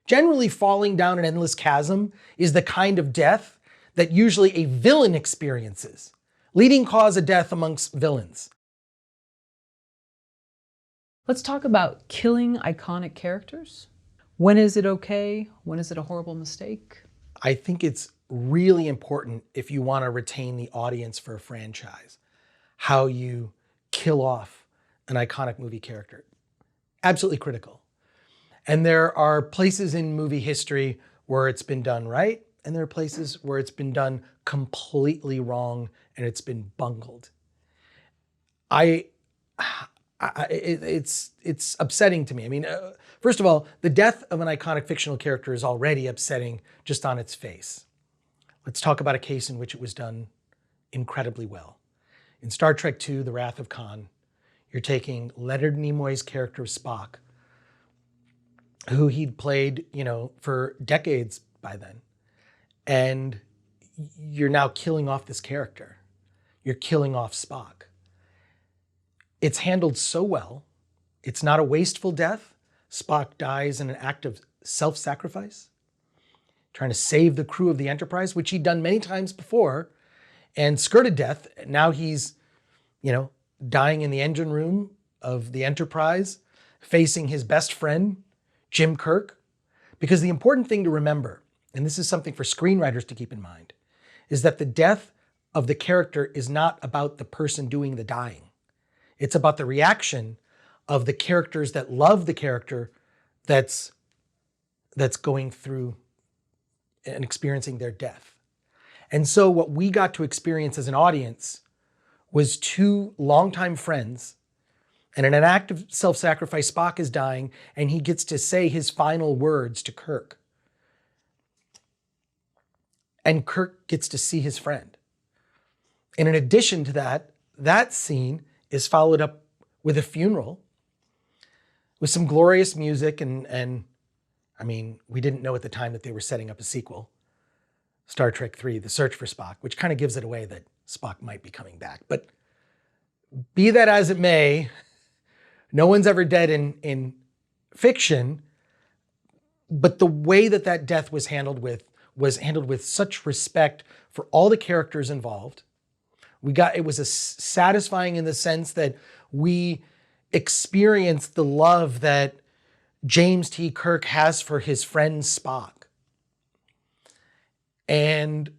Generally, falling down an endless chasm is the kind of death that usually a villain experiences, leading cause of death amongst villains. Let's talk about killing iconic characters. When is it okay? When is it a horrible mistake? I think it's really important if you want to retain the audience for a franchise, how you kill off an iconic movie character. Absolutely critical. And there are places in movie history where it's been done right, and there are places where it's been done completely wrong and it's been bungled. It's upsetting to me. I mean, first of all, the death of an iconic fictional character is already upsetting just on its face. Let's talk about a case in which it was done incredibly well. In Star Trek II, The Wrath of Khan, you're taking Leonard Nimoy's character of Spock, who he'd played, for decades by then. And you're now killing off this character. You're killing off Spock. It's handled so well. It's not a wasteful death. Spock dies in an act of self-sacrifice, trying to save the crew of the Enterprise, which he'd done many times before, and skirted death. Now he's, dying in the engine room of the Enterprise, facing his best friend, Jim Kirk. Because the important thing to remember, and this is something for screenwriters to keep in mind, is that the death of the character is not about the person doing the dying. It's about the reaction of the characters that love the character that's going through and experiencing their death. And so what we got to experience as an audience was two longtime friends, and in an act of self-sacrifice, Spock is dying, and he gets to say his final words to Kirk. And Kirk gets to see his friend. And in addition to that, that scene is followed up with a funeral with some glorious music. And I mean, we didn't know at the time that they were setting up a sequel, Star Trek III, The Search for Spock, which kind of gives it away that Spock might be coming back. But be that as it may, no one's ever dead in fiction, but the way that that death was handled with such respect for all the characters involved. It was satisfying in the sense that we experienced the love that James T. Kirk has for his friend Spock. And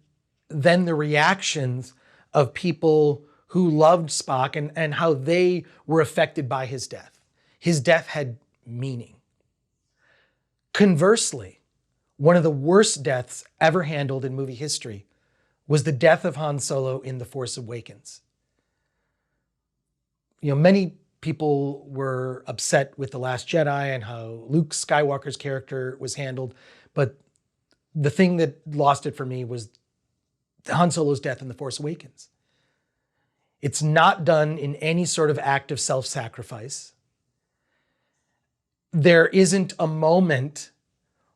then the reactions of people who loved Spock and how they were affected by his death. His death had meaning. Conversely, one of the worst deaths ever handled in movie history was the death of Han Solo in The Force Awakens. Many people were upset with The Last Jedi and how Luke Skywalker's character was handled, but the thing that lost it for me was Han Solo's death in The Force Awakens. It's not done in any sort of act of self-sacrifice. There isn't a moment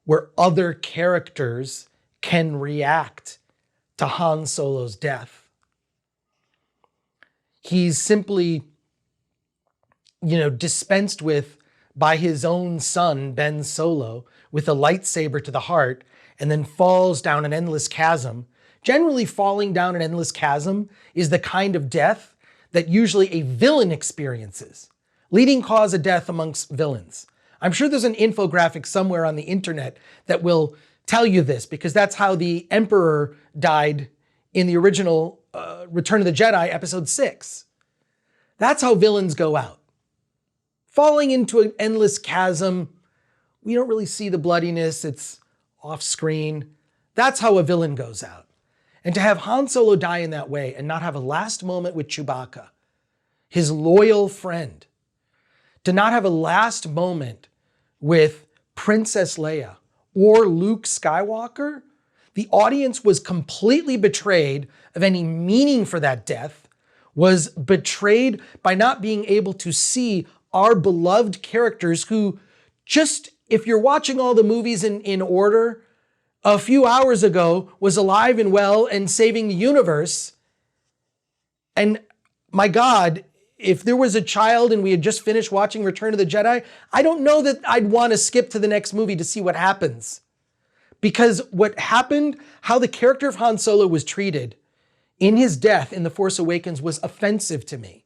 where other characters can react to Han Solo's death. He's simply, dispensed with by his own son, Ben Solo, with a lightsaber to the heart, and then falls down an endless chasm. Generally, falling down an endless chasm is the kind of death that usually a villain experiences, leading cause of death amongst villains. I'm sure there's an infographic somewhere on the internet that will tell you this, because that's how the Emperor died in the original Return of the Jedi, Episode 6. That's how villains go out. Falling into an endless chasm, we don't really see the bloodiness, it's off screen. That's how a villain goes out. And to have Han Solo die in that way and not have a last moment with Chewbacca, his loyal friend, to not have a last moment with Princess Leia or Luke Skywalker, the audience was completely betrayed of any meaning for that death, was betrayed by not being able to see our beloved characters who just, if you're watching all the movies in order, a few hours ago was alive and well and saving the universe. And my God, if there was a child and we had just finished watching Return of the Jedi, I don't know that I'd want to skip to the next movie to see what happens. Because what happened, how the character of Han Solo was treated in his death in The Force Awakens was offensive to me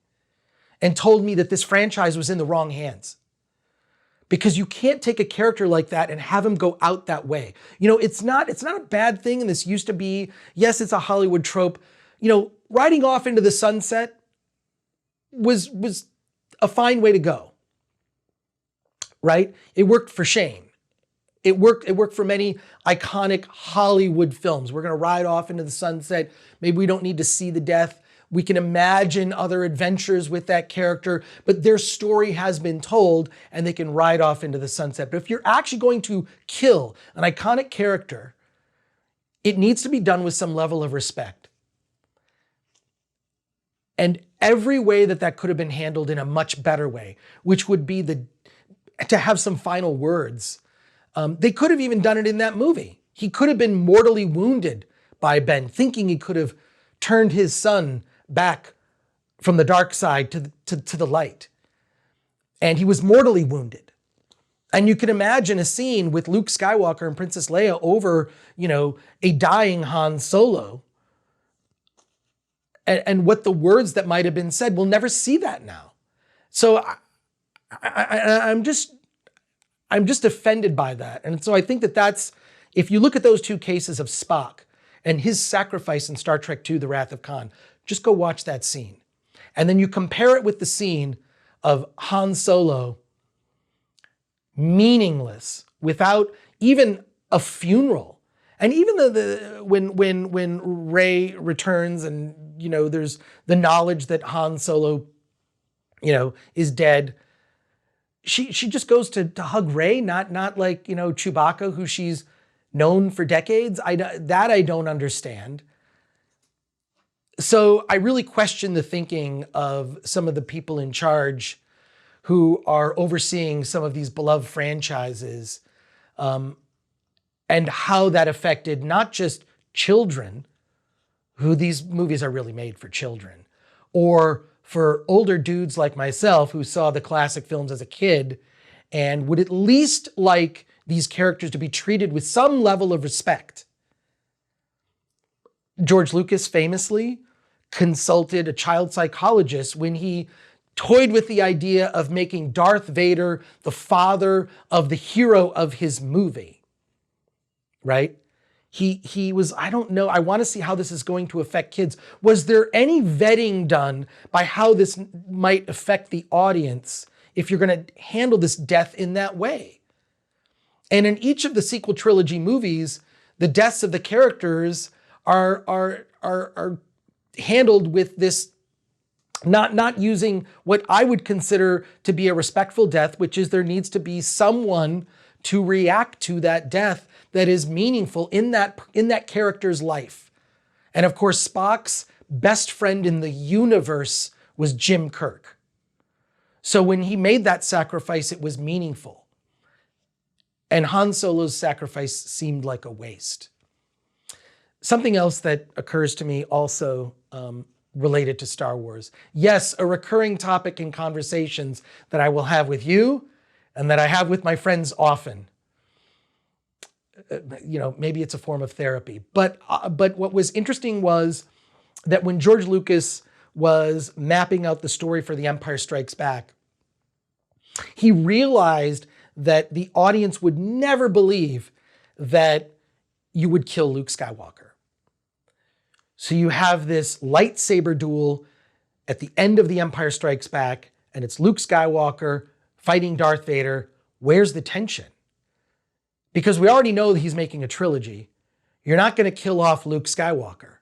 and told me that this franchise was in the wrong hands. Because you can't take a character like that and have him go out that way. You know, it's not a bad thing, and this used to be, yes, it's a Hollywood trope. You know, riding off into the sunset was a fine way to go, right? It worked for Shane. It worked for many iconic Hollywood films. We're gonna ride off into the sunset. Maybe we don't need to see the death. We can imagine other adventures with that character, but their story has been told and they can ride off into the sunset. But if you're actually going to kill an iconic character, it needs to be done with some level of respect. And every way that could have been handled in a much better way, which would be to have some final words. They could have even done it in that movie. He could have been mortally wounded by Ben, thinking he could have turned his son back from the dark side to the light. And he was mortally wounded. And you can imagine a scene with Luke Skywalker and Princess Leia over, you know, a dying Han Solo. And what the words that might have been said, we'll never see that now. So I'm just offended by that. And so I think that's, if you look at those two cases of Spock and his sacrifice in Star Trek II, The Wrath of Khan, just go watch that scene. And then you compare it with the scene of Han Solo, meaningless, without even a funeral. And even when Rey returns and, you know, there's the knowledge that Han Solo, you know, is dead, she just goes to hug Rey, not like, you know, Chewbacca, who she's known for decades. I don't understand. So I really question the thinking of some of the people in charge who are overseeing some of these beloved franchises, and how that affected not just children, who these movies are really made for children, or for older dudes like myself who saw the classic films as a kid and would at least like these characters to be treated with some level of respect. George Lucas famously consulted a child psychologist when he toyed with the idea of making Darth Vader the father of the hero of his movie, right? He was, I don't know, I want to see how this is going to affect kids. Was there any vetting done by how this might affect the audience if you're going to handle this death in that way? And in each of the sequel trilogy movies, the deaths of the characters are handled with this, not using what I would consider to be a respectful death, which is there needs to be someone to react to that death that is meaningful in that character's life. And of course, Spock's best friend in the universe was Jim Kirk. So when he made that sacrifice, it was meaningful. And Han Solo's sacrifice seemed like a waste. Something else that occurs to me also related to Star Wars. Yes, a recurring topic in conversations that I will have with you and that I have with my friends often. You know, maybe it's a form of therapy. But what was interesting was that when George Lucas was mapping out the story for The Empire Strikes Back, he realized that the audience would never believe that you would kill Luke Skywalker. So you have this lightsaber duel at the end of The Empire Strikes Back, and it's Luke Skywalker fighting Darth Vader. Where's the tension? Because we already know that he's making a trilogy. You're not going to kill off Luke Skywalker.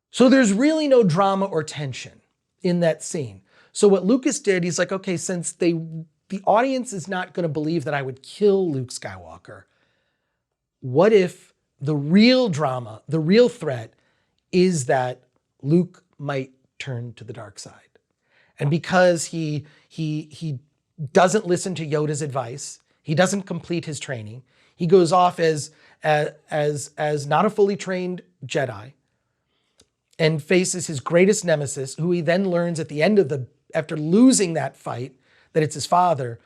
So there's really no drama or tension in that scene. So what Lucas did, he's like, okay, since the audience is not going to believe that I would kill Luke Skywalker, what if the real drama, the real threat is that Luke might turn to the dark side? And because he doesn't listen to Yoda's advice, he doesn't complete his training, he goes off as not a fully trained Jedi and faces his greatest nemesis, who he then learns at the end of the after losing that fight, that it's his father,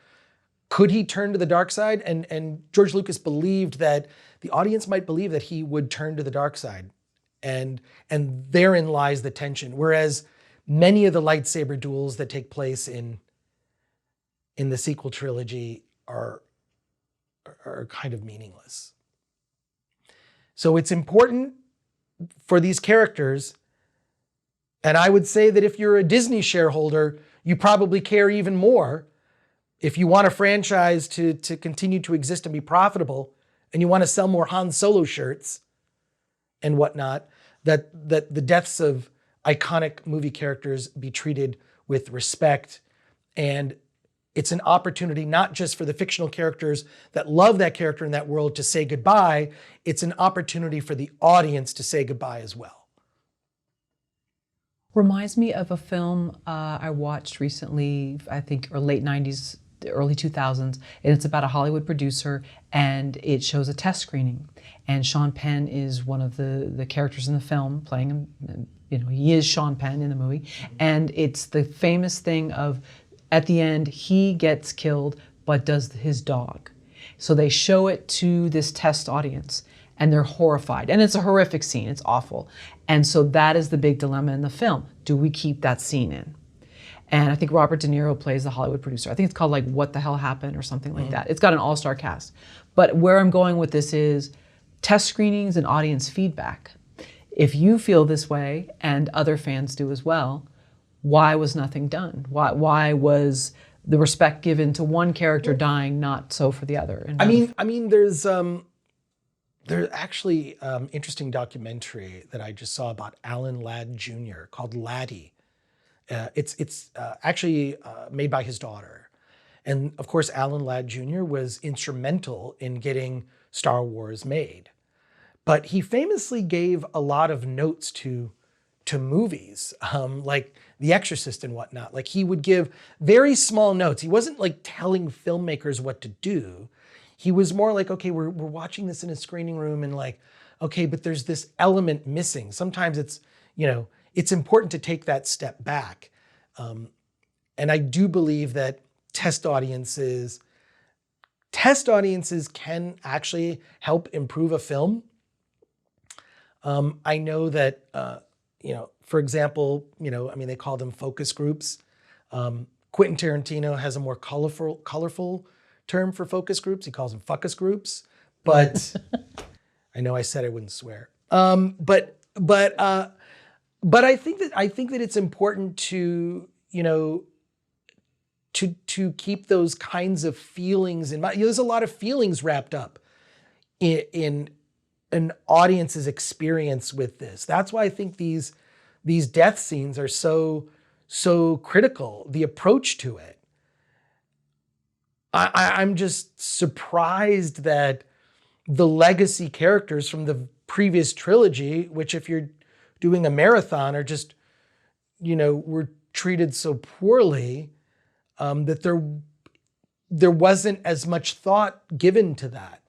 could he turn to the dark side? And George Lucas believed that the audience might believe that he would turn to the dark side. And therein lies the tension. Whereas many of the lightsaber duels that take place in the sequel trilogy are kind of meaningless. So it's important for these characters, and I would say that if you're a Disney shareholder, you probably care even more. If you want a franchise to continue to exist and be profitable, and you want to sell more Han Solo shirts and whatnot, that the deaths of iconic movie characters be treated with respect. And it's an opportunity not just for the fictional characters that love that character in that world to say goodbye, it's an opportunity for the audience to say goodbye as well. Reminds me of a film I watched recently, I think, or late 90s, early 2000s, and it's about a Hollywood producer, and it shows a test screening. And Sean Penn is one of the characters in the film, playing him, he is Sean Penn in the movie. And it's the famous thing of, at the end, he gets killed, but does his dog. So they show it to this test audience, and they're horrified. And it's a horrific scene, it's awful. And so that is the big dilemma in the film. Do we keep that scene in? And I think Robert De Niro plays the Hollywood producer. I think it's called like What the Hell Happened or something like that. It's got an all-star cast. But where I'm going with this is test screenings and audience feedback. If you feel this way, and other fans do as well, why was nothing done? Why was the respect given to one character dying, not so for the other? And I mean, there's actually interesting documentary that I just saw about Alan Ladd Jr. called Laddie. It's actually made by his daughter. And of course, Alan Ladd Jr. was instrumental in getting Star Wars made. But he famously gave a lot of notes to movies, like The Exorcist and whatnot. Like he would give very small notes. He wasn't like telling filmmakers what to do. He was more like, okay, we're watching this in a screening room and like, okay, but there's this element missing. Sometimes it's, it's important to take that step back. And I do believe that test audiences can actually help improve a film. I know that, for example, they call them focus groups. Quentin Tarantino has a more colorful term for focus groups. He calls them fuckus groups. But I know I said I wouldn't swear. But I think that it's important to to keep those kinds of feelings in mind. There's a lot of feelings wrapped up in an audience's experience with this. That's why I think these death scenes are so critical. The approach to it. I'm just surprised that the legacy characters from the previous trilogy, which if you're doing a marathon are just, were treated so poorly, that there wasn't as much thought given to that,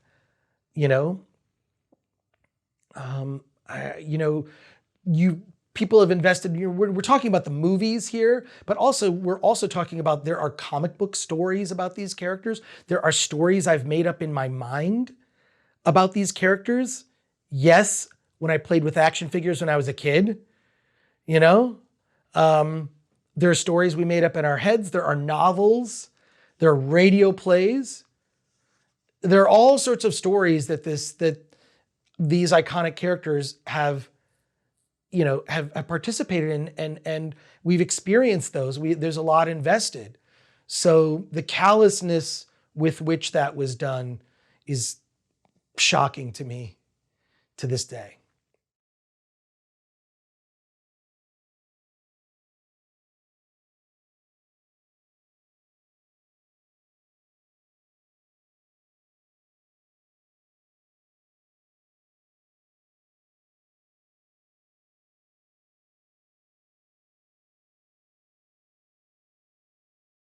people have invested, we're talking about the movies here, but also we're also talking about, there are comic book stories about these characters. There are stories I've made up in my mind about these characters. Yes, when I played with action figures when I was a kid, there are stories we made up in our heads. There are novels. There are radio plays. There are all sorts of stories that these iconic characters have participated in, and we've experienced those. There's a lot invested. So the callousness with which that was done is shocking to me to this day.